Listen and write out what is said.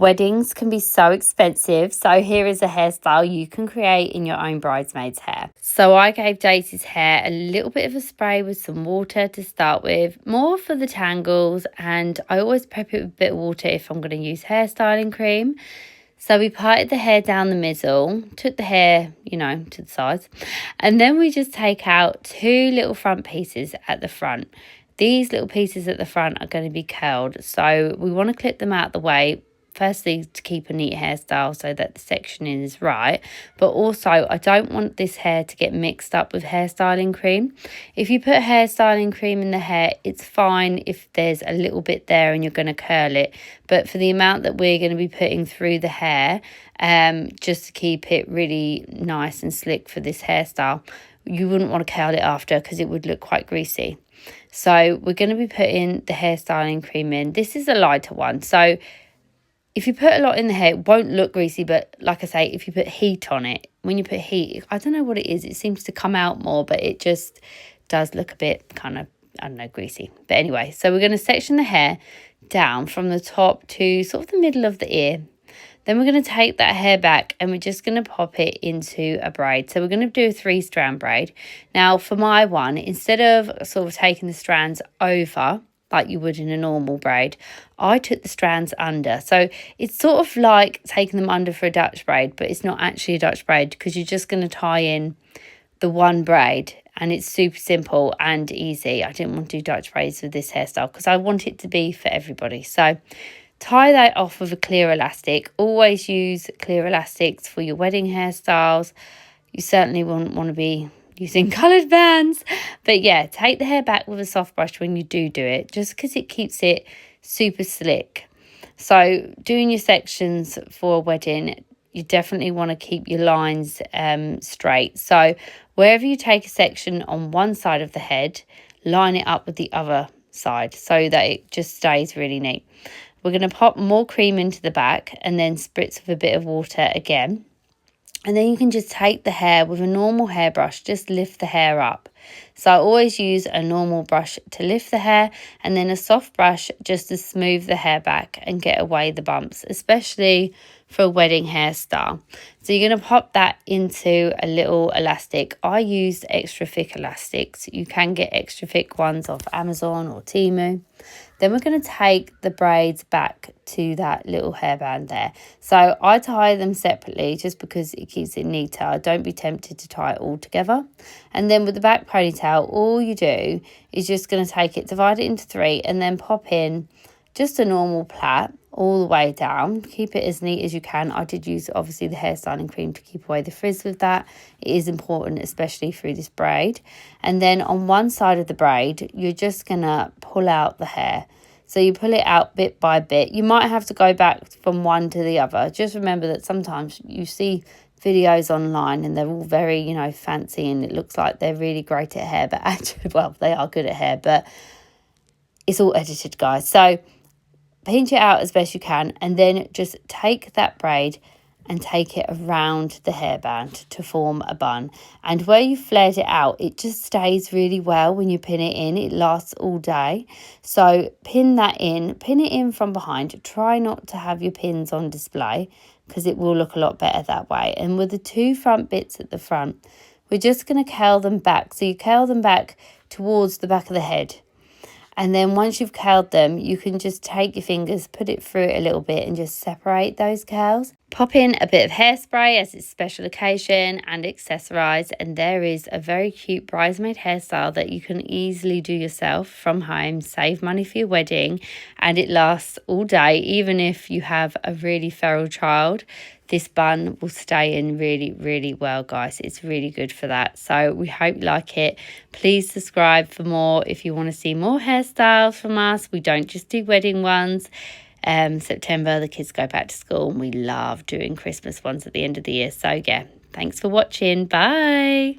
Weddings can be so expensive, so here is a hairstyle you can create in your own bridesmaid's hair. So I gave Daisy's hair a little bit of a spray with some water to start with, more for the tangles, and I always prep it with a bit of water if I'm going to use hairstyling cream. So we parted the hair down the middle, took the hair, to the sides, and then we just take out 2 little front pieces at the front. These little pieces at the front are going to be curled, so we want to clip them out the way. Firstly, to keep a neat hairstyle so that the sectioning is right, but also I don't want this hair to get mixed up with hairstyling cream. If you put hairstyling cream in the hair, it's fine if there's a little bit there and you're going to curl it, but for the amount that we're going to be putting through the hair, just to keep it really nice and slick for this hairstyle, you wouldn't want to curl it after because it would look quite greasy. So we're going to be putting the hairstyling cream in. This is a lighter one, so if you put a lot in the hair, it won't look greasy, but like I say, if you put heat on it, when you put heat, I don't know what it is, it seems to come out more, but it just does look a bit kind of, I don't know, greasy. But anyway, so we're going to section the hair down from the top to sort of the middle of the ear. Then we're going to take that hair back and we're just going to pop it into a braid. So we're going to do a 3-strand braid. Now for my one, instead of sort of taking the strands over, like you would in a normal braid, I took the strands under. So it's sort of like taking them under for a Dutch braid, but it's not actually a Dutch braid because you're just going to tie in the one braid, and it's super simple and easy. I didn't want to do Dutch braids with this hairstyle because I want it to be for everybody. So tie that off with a clear elastic. Always use clear elastics for your wedding hairstyles. You certainly wouldn't want to be using coloured bands, but yeah, take the hair back with a soft brush when you do it, just because it keeps it super slick. So doing your sections for a wedding, you definitely want to keep your lines straight. So wherever you take a section on one side of the head, line it up with the other side so that it just stays really neat. We're going to pop more cream into the back and then spritz with a bit of water again. And then you can just take the hair with a normal hairbrush, just lift the hair up. So I always use a normal brush to lift the hair and then a soft brush just to smooth the hair back and get away the bumps, especially for a wedding hairstyle. So you're going to pop that into a little elastic. I used extra thick elastics. You can get extra thick ones off Amazon or Temu. Then we're going to take the braids back to that little hairband there. So I tie them separately just because it keeps it neater. Don't be tempted to tie it all together. And then with the back ponytail, all you do is just going to take it, divide it into 3 and then pop in just a normal plait all the way down. Keep it as neat as you can. I did use obviously the hairstyling cream to keep away the frizz with that. It is important, especially through this braid. And then on one side of the braid, you're just gonna pull out the hair. So you pull it out bit by bit. You might have to go back from one to the other. Just remember that sometimes you see videos online and they're all very, fancy and it looks like they're really great at hair, but actually, well, they are good at hair, but it's all edited, guys. So pinch it out as best you can and then just take that braid and take it around the hairband to form a bun. And where you flared it out, it just stays really well when you pin it in. It lasts all day. So pin it in from behind. Try not to have your pins on display because it will look a lot better that way. And with the 2 front bits at the front, we're just going to curl them back. So you curl them back towards the back of the head. And then once you've curled them, you can just take your fingers, put it through it a little bit and just separate those curls. Pop in a bit of hairspray as it's a special occasion and accessorise. And there is a very cute bridesmaid hairstyle that you can easily do yourself from home. Save money for your wedding and it lasts all day. Even if you have a really feral child, this bun will stay in really, really well, guys. It's really good for that. So we hope you like it. Please subscribe for more if you want to see more hairstyles from us. We don't just do wedding ones. September, the kids go back to school and we love doing Christmas ones at the end of the year. So yeah, thanks for watching. Bye.